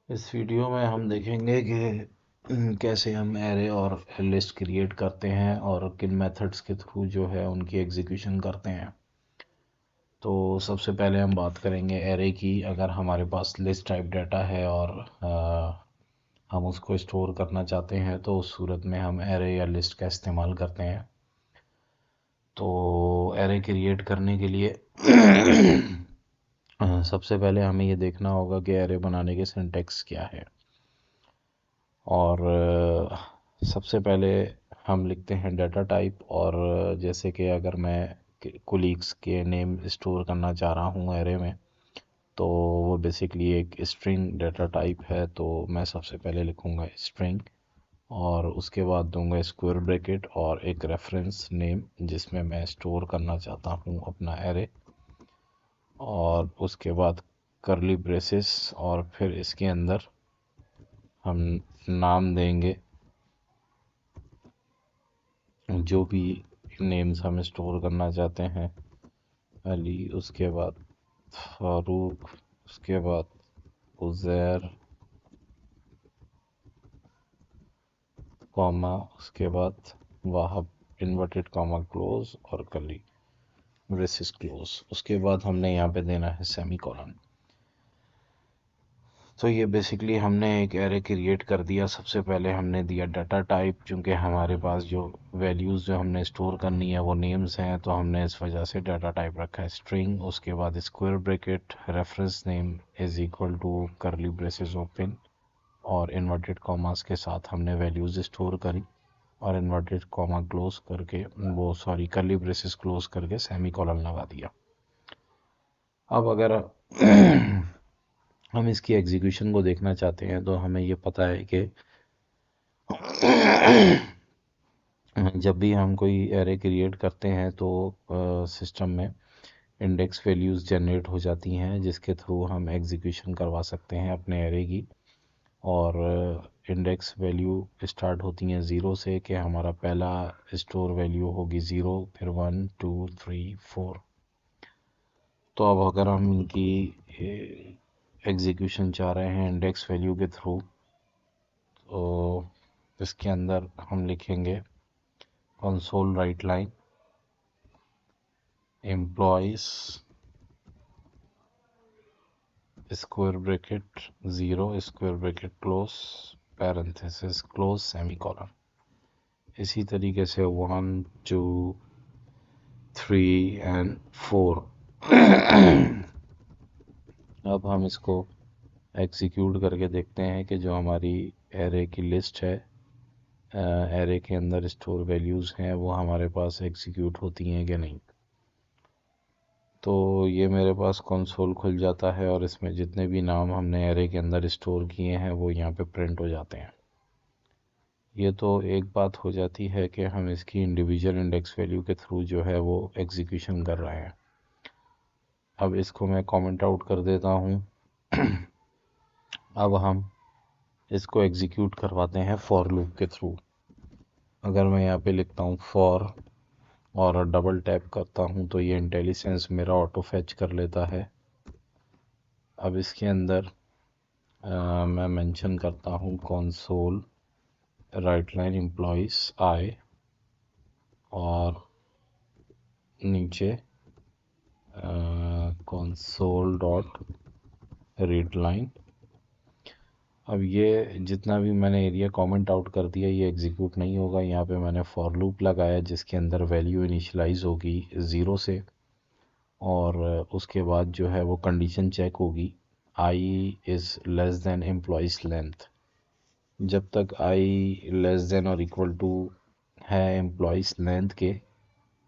इस वीडियो में हम देखेंगे कि कैसे हम एरे और लिस्ट क्रिएट करते हैं और किन मेथड्स के थ्रू जो है उनकी एग्जीक्यूशन करते हैं। तो सबसे पहले हम बात करेंगे एरे की। अगर हमारे पास लिस्ट टाइप डाटा है और हम उसको स्टोर करना चाहते हैं तो उस सूरत में हम एरे या लिस्ट का इस्तेमाल करते हैं। तो एरे क्रिएट करने के लिए सबसे पहले हमें ये देखना होगा कि एरे बनाने के सिंटैक्स क्या है। और सबसे पहले हम लिखते हैं डाटा टाइप। और जैसे कि अगर मैं कुलीग्स के नेम स्टोर करना चाह रहा हूँ एरे में, तो वो बेसिकली एक स्ट्रिंग डाटा टाइप है। तो मैं सबसे पहले लिखूँगा स्ट्रिंग और उसके बाद दूंगा स्क्वायर ब्रैकेट और एक रेफरेंस नेम जिसमें मैं स्टोर करना चाहता हूँ अपना एरे, और उसके बाद करली ब्रेसेस, और फिर इसके अंदर हम नाम देंगे जो भी नेम्स हम स्टोर करना चाहते हैं। अली, उसके बाद फारूक, उसके बाद उज़ैर, कॉमा, उसके बाद वाहब, इन्वर्टेड कॉमा क्लोज और करली ब्रेसेस क्लोज। उसके बाद हमने यहाँ पे देना है सेमी कॉलन। तो ये बेसिकली हमने एक एरे क्रिएट कर दिया। सबसे पहले हमने दिया डाटा टाइप, क्योंकि हमारे पास जो वैल्यूज़ जो हमने स्टोर करनी है वो नेम्स हैं, तो हमने इस वजह से डाटा टाइप रखा है स्ट्रिंग। उसके बाद square bracket, reference name is equal to curly braces open और इन्वर्टेड कॉमास के साथ हमने वैल्यूज़ स्टोर करी, और इन्वर्टेड कॉमा क्लोज करके वो सॉरी करली ब्रेसेस क्लोज करके सेमी कॉलन लगा दिया। अब अगर हम इसकी एग्जीक्यूशन को देखना चाहते हैं तो हमें ये पता है कि जब भी हम कोई एरे क्रिएट करते हैं तो सिस्टम में इंडेक्स वैल्यूज़ जनरेट हो जाती हैं जिसके थ्रू हम एग्जीक्यूशन करवा सकते हैं अपने एरे की। और इंडेक्स वैल्यू स्टार्ट होती हैं ज़ीरो से, कि हमारा पहला स्टोर वैल्यू होगी ज़ीरो, फिर 1 2 3 4। तो अब अगर हम इनकी एग्जीक्यूशन चाह रहे हैं इंडेक्स वैल्यू के थ्रू, तो इसके अंदर हम लिखेंगे console right line employees square bracket zero square bracket close parenthesis close semi colon. इसी तरीके से 1 2 3 and 4। अब हम इसको एग्जीक्यूट करके देखते हैं कि जो हमारी एरे की लिस्ट है, एरे के अंदर स्टोर वैल्यूज़ हैं, वो हमारे पास एग्जीक्यूट होती हैं कि नहीं। तो ये मेरे पास कंसोल खुल जाता है और इसमें जितने भी नाम हमने एरे के अंदर स्टोर किए हैं वो यहाँ पे प्रिंट हो जाते हैं। ये तो एक बात हो जाती है कि हम इसकी इंडिविजुअल इंडेक्स वैल्यू के थ्रू जो है वो एग्जीक्यूशन कर रहे हैं। अब इसको मैं कमेंट आउट कर देता हूँ। अब हम इसको एग्जीक्यूट करवाते हैं फॉर लूप के थ्रू। अगर मैं यहाँ पे लिखता हूँ फॉर और डबल टैप करता हूँ तो ये इंटेलिजेंस मेरा ऑटो फैच कर लेता है। अब इसके अंदर मैं मेंशन करता हूँ कंसोल राइट लाइन एम्प्लॉयज़ आई, और नीचे कंसोल डॉट रीड लाइन। अब ये जितना भी मैंने एरिया कमेंट आउट कर दिया ये एग्जीक्यूट नहीं होगा। यहाँ पे मैंने फॉर लूप लगाया जिसके अंदर वैल्यू इनिशियलाइज होगी ज़ीरो से, और उसके बाद जो है वो कंडीशन चेक होगी i is less than employees length. जब तक आई लेस देन और इक्वल टू है एम्प्लॉयज़ लेंथ के,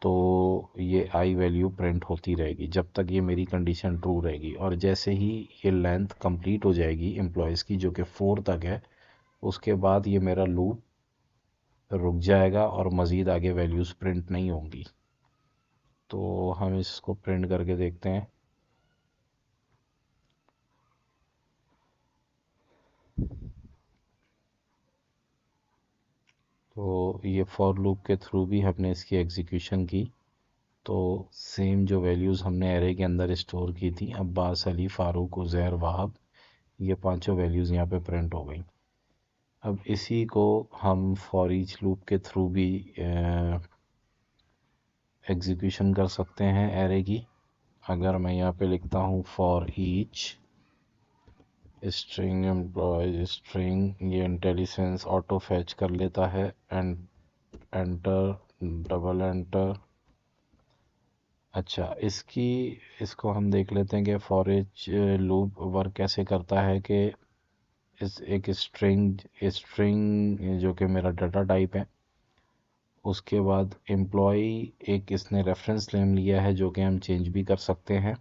तो ये आई वैल्यू प्रिंट होती रहेगी जब तक ये मेरी कंडीशन ट्रू रहेगी। और जैसे ही ये लेंथ कंप्लीट हो जाएगी एम्प्लॉयज़ की, जो कि 4 तक है, उसके बाद ये मेरा लूप रुक जाएगा और मज़ीद आगे वैल्यूज़ प्रिंट नहीं होंगी। तो हम इसको प्रिंट करके देखते हैं। तो ये फॉर लूप के थ्रू भी हमने इसकी एग्जीक्यूशन की। तो सेम जो वैल्यूज़ हमने एरे के अंदर स्टोर की थी, अब्बास, अली, फ़ारूक, उज़ैर, वाहब, ये पांचों वैल्यूज़ यहाँ पे प्रिंट हो गई। अब इसी को हम फॉर ईच लूप के थ्रू भी एग्जीक्यूशन कर सकते हैं एरे की। अगर मैं यहाँ पे लिखता हूँ for each string employ string, ये इंटेलिसेंस ऑटो फैच कर लेता है, एंड एंटर, डबल एंटर। अच्छा, इसको हम देख लेते हैं कि फॉर ईच लूप वर्क कैसे करता है। कि इस एक स्ट्रिंग जो कि मेरा डाटा टाइप है, उसके बाद एम्प्लॉय एक इसने रेफरेंस नेम लिया है जो कि हम चेंज भी कर सकते हैं,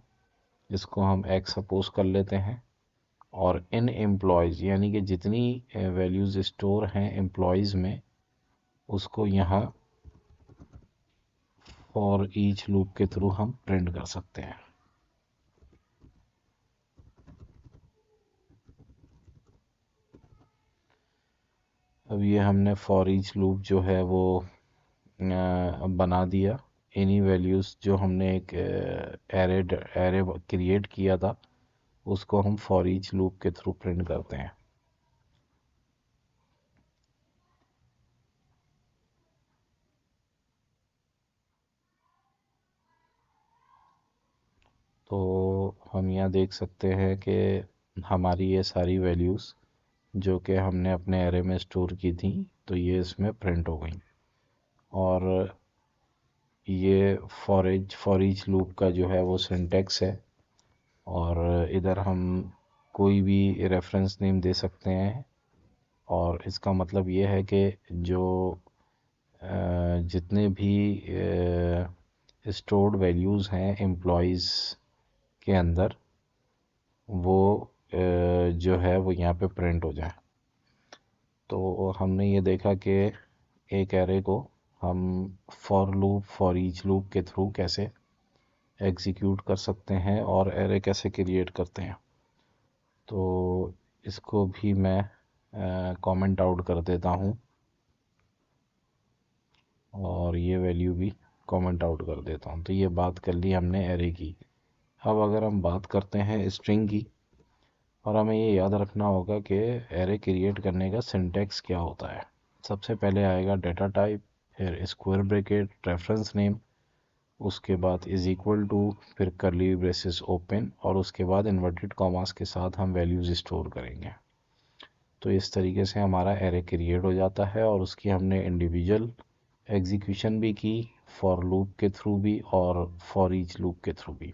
इसको हम एक्स सपोज कर लेते हैं। और इन एम्प्लॉयज़ यानी कि जितनी वैल्यूज़ स्टोर हैं एम्प्लॉयज़ में, उसको यहाँ फॉर ईच लूप के थ्रू हम प्रिंट कर सकते हैं। अब ये हमने फॉर ईच लूप जो है वो बना दिया। इन्हीं वैल्यूज़ जो हमने एक एरे एरे क्रिएट किया था, उसको हम फॉर ईच लूप के थ्रू प्रिंट करते हैं। तो हम यहाँ देख सकते हैं कि हमारी ये सारी वैल्यूज़ जो कि हमने अपने एरे में स्टोर की थी, तो ये इसमें प्रिंट हो गई। और ये फॉर ईच लूप का जो है वो सिंटेक्स है। और इधर हम कोई भी रेफरेंस नेम दे सकते हैं। और इसका मतलब ये है कि जो जितने भी स्टोर्ड वैल्यूज़ हैं एम्प्लॉयज़ के अंदर, वो जो है वो यहाँ पे प्रिंट हो जाए। तो हमने ये देखा कि एक एरे को हम फॉर ईच लूप के थ्रू कैसे एग्जीक्यूट कर सकते हैं और एरे कैसे क्रिएट करते हैं। तो इसको भी मैं कमेंट आउट कर देता हूँ, और ये वैल्यू भी कमेंट आउट कर देता हूँ। तो ये बात कर ली हमने एरे की। अब अगर हम बात करते हैं स्ट्रिंग की, और हमें ये याद रखना होगा कि एरे क्रिएट करने का सिंटेक्स क्या होता है। सबसे पहले आएगा डेटा टाइप, फिर स्क्वायर ब्रैकेट, रेफरेंस नेम, उसके बाद इज इक्वल टू, फिर कर्ली ब्रेसेस ओपन, और उसके बाद इन्वर्टेड कॉमास के साथ हम वैल्यूज़ स्टोर करेंगे। तो इस तरीके से हमारा एरे क्रिएट हो जाता है, और उसकी हमने इंडिविजुअल एग्जीक्यूशन भी की, फॉर लूप के थ्रू भी और फॉर ईच लूप के थ्रू भी।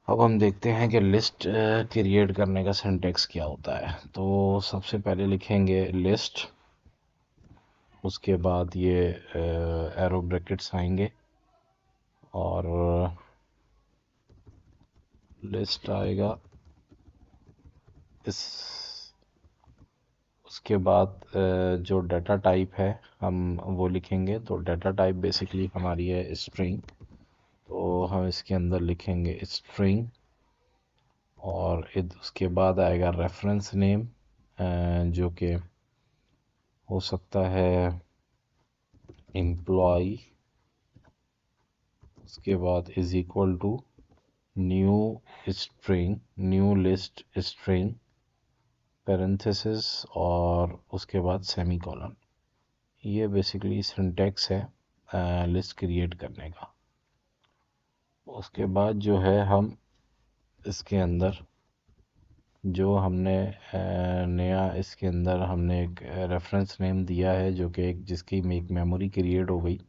अब हम देखते हैं कि लिस्ट क्रिएट करने का सिंटेक्स क्या होता है। तो सबसे पहले लिखेंगे लिस्ट, उसके बाद ये एरो ब्रैकेट्स आएंगे, और लिस्ट आएगा इस, उसके बाद जो डाटा टाइप है हम वो लिखेंगे। तो डाटा टाइप बेसिकली हमारी है स्ट्रिंग, तो हम इसके अंदर लिखेंगे स्ट्रिंग। और उसके बाद आएगा रेफरेंस नेम, जो कि हो सकता है एम्प्लॉय। उसके बाद is equal to new string, new list string, parenthesis, और उसके बाद सेमी कॉलन। ये बेसिकली सिंटेक्स है लिस्ट क्रिएट करने का। उसके बाद जो है हम इसके अंदर जो हमने नया इसके अंदर हमने एक रेफरेंस नेम दिया है, जो कि एक जिसकी एक मेमोरी क्रिएट हो गई,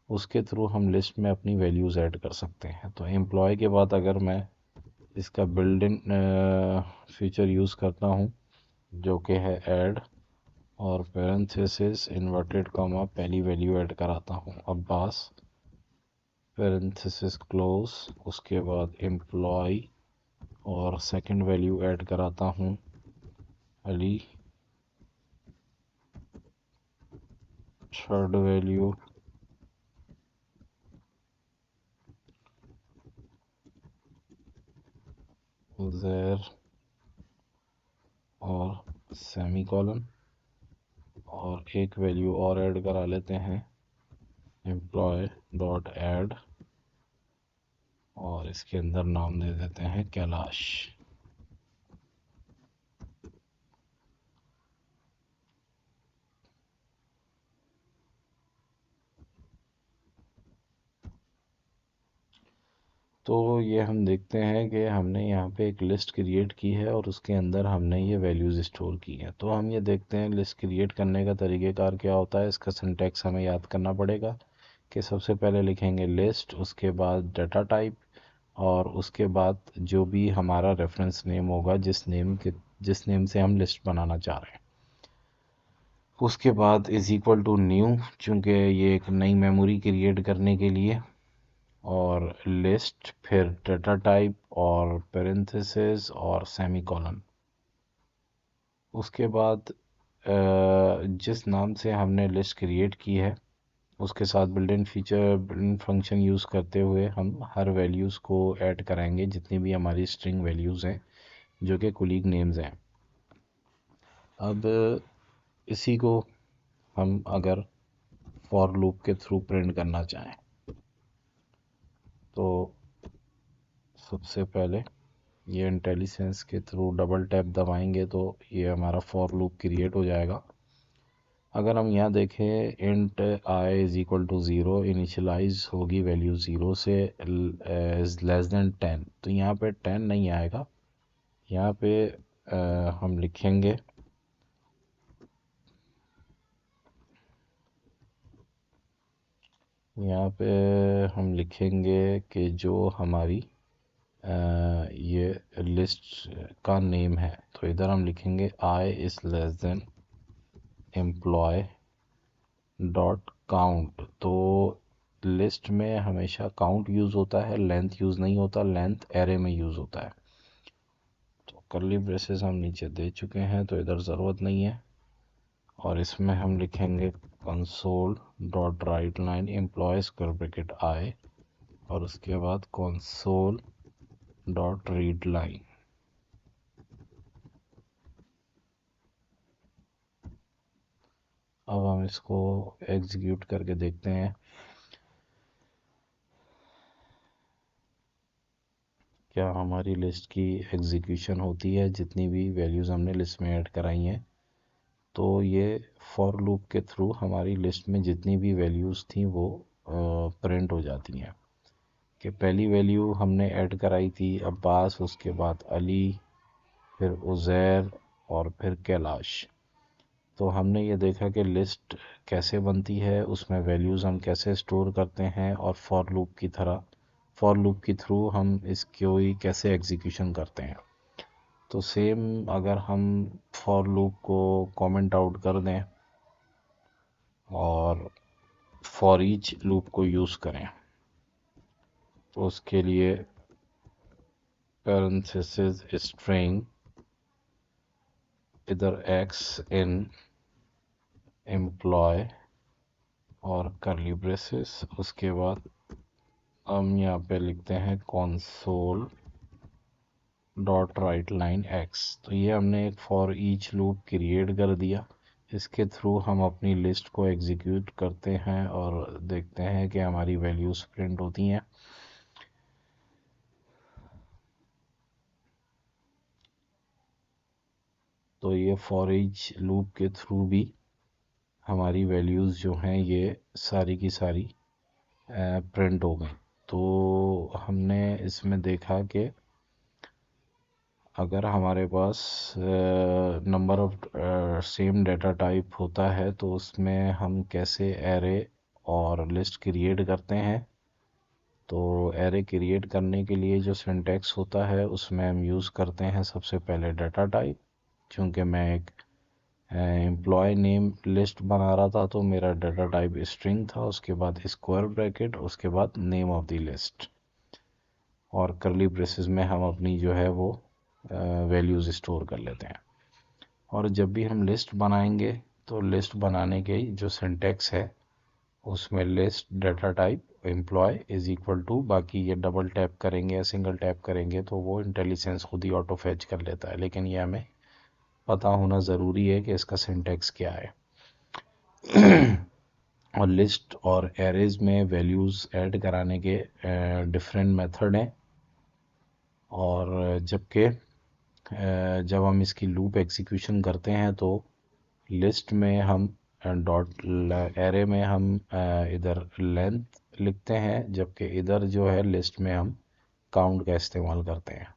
उसके थ्रू हम लिस्ट में अपनी वैल्यूज़ ऐड कर सकते हैं। तो एम्प्लॉय के बाद अगर मैं इसका बिल्ड इन फीचर यूज़ करता हूँ, जो कि है ऐड, और पैरेंथेसिस इन्वर्टेड कॉमा पहली वैल्यू ऐड कराता हूँ अब्बास, पैरेंथेसिस क्लोज, उसके बाद एम्प्लॉय, और सेकंड वैल्यू ऐड कराता हूँ अली, थर्ड वैल्यू उज़ैर, और सेमी कॉलन, और एक वैल्यू और ऐड करा लेते हैं एम्प्लॉय डॉट ऐड, और इसके अंदर नाम दे देते हैं कैलाश। तो ये हम देखते हैं कि हमने यहाँ पे एक लिस्ट क्रिएट की है और उसके अंदर हमने ये वैल्यूज़ स्टोर की हैं। तो हम ये देखते हैं लिस्ट क्रिएट करने का तरीक़ेकार क्या होता है। इसका सिंटैक्स हमें याद करना पड़ेगा कि सबसे पहले लिखेंगे लिस्ट, उसके बाद डाटा टाइप, और उसके बाद जो भी हमारा रेफरेंस नेम होगा जिस नेम से हम लिस्ट बनाना चाह रहे हैं, उसके बाद इज़ इक्वल टू न्यू, चूँकि ये एक नई मेमोरी क्रिएट करने के लिए, और लिस्ट, फिर डाटा टाइप और पेरेंथेसिस और सेमीकोलन। उसके बाद जिस नाम से हमने लिस्ट क्रिएट की है उसके साथ बिल्ट इन फंक्शन यूज़ करते हुए हम हर वैल्यूज़ को ऐड कराएंगे, जितनी भी हमारी स्ट्रिंग वैल्यूज़ हैं जो कि कुलीग नेम्स हैं। अब इसी को हम अगर फॉर लूप के थ्रू प्रिंट करना चाहें तो सबसे पहले ये इंटेलिसेंस के थ्रू डबल टैप दबाएंगे तो ये हमारा फॉर लूप क्रिएट हो जाएगा। अगर हम यहाँ देखें int I is equal to zero, initialise होगी वैल्यू ज़ीरो से इज़ लेस देन 10, तो यहाँ पे 10 नहीं आएगा। यहाँ पे हम लिखेंगे कि जो हमारी ये लिस्ट का नेम है, तो इधर हम लिखेंगे i is less than employee dot count. तो लिस्ट में हमेशा काउंट यूज़ होता है, लेंथ यूज़ नहीं होता, लेंथ एरे में यूज़ होता है। तो कर्ली ब्रेसेस हम नीचे दे चुके हैं तो इधर ज़रूरत नहीं है, और इसमें हम लिखेंगे console dot write line employee square bracket i, और उसके बाद कंसोल डॉट रीड लाइन। अब हम इसको एग्जीक्यूट करके देखते हैं क्या हमारी लिस्ट की एग्जीक्यूशन होती है। जितनी भी वैल्यूज़ हमने लिस्ट में ऐड कराई हैं, तो ये फॉर लूप के थ्रू हमारी लिस्ट में जितनी भी वैल्यूज़ थी वो प्रिंट हो जाती हैं। कि पहली वैल्यू हमने ऐड कराई थी अब्बास, उसके बाद अली, फिर उज़ैर और फिर कैलाश। तो हमने ये देखा कि लिस्ट कैसे बनती है, उसमें वैल्यूज़ हम कैसे स्टोर करते हैं, और फॉर लूप के थ्रू हम इसको ही कैसे एग्जीक्यूशन करते हैं। तो सेम अगर हम फॉर लूप को कमेंट आउट कर दें और फॉर ईच लूप को यूज़ करें, तो उसके लिए पैरेंथेसिस स्ट्रिंग, इधर एक्स इन एम्प्लॉय और कर्ली ब्रेसेस, उसके बाद हम यहाँ पे लिखते हैं console dot write line x. तो ये हमने एक फॉर ईच लूप क्रिएट कर दिया। इसके थ्रू हम अपनी लिस्ट को एग्जीक्यूट करते हैं और देखते हैं कि हमारी वैल्यूज़ प्रिंट होती हैं। तो ये फॉर ईच लूप के थ्रू भी हमारी वैल्यूज़ जो हैं ये सारी की सारी प्रिंट हो गई। तो हमने इसमें देखा कि अगर हमारे पास number of same data type होता है तो उसमें हम कैसे एरे और लिस्ट क्रिएट करते हैं। तो एरे क्रिएट करने के लिए जो सिंटैक्स होता है उसमें हम यूज़ करते हैं सबसे पहले डाटा टाइप। चूँकि मैं एक एम्प्लॉय नेम लिस्ट बना रहा था तो मेरा डाटा टाइप स्ट्रिंग था, उसके बाद स्क्वायर ब्रैकेट, उसके बाद नेम ऑफ द लिस्ट, और कर्ली ब्रेसेस में हम अपनी जो है वो वैल्यूज़ स्टोर कर लेते हैं। और जब भी हम लिस्ट बनाएंगे तो लिस्ट बनाने के जो सिंटैक्स है उसमें list data type employ is equal to, बाकी ये डबल टैप करेंगे या सिंगल टैप करेंगे तो वो इंटेलिसेंस खुद ही ऑटो फैच कर लेता है, लेकिन ये हमें पता होना ज़रूरी है कि इसका सिंटैक्स क्या है। और लिस्ट और एरेज में वैल्यूज़ ऐड कराने के डिफरेंट मेथड हैं, और जब हम इसकी लूप एग्जीक्यूशन करते हैं तो लिस्ट में हम डॉट एरे में हम इधर लेंथ लिखते हैं, जबकि इधर जो है लिस्ट में हम काउंट का इस्तेमाल करते हैं।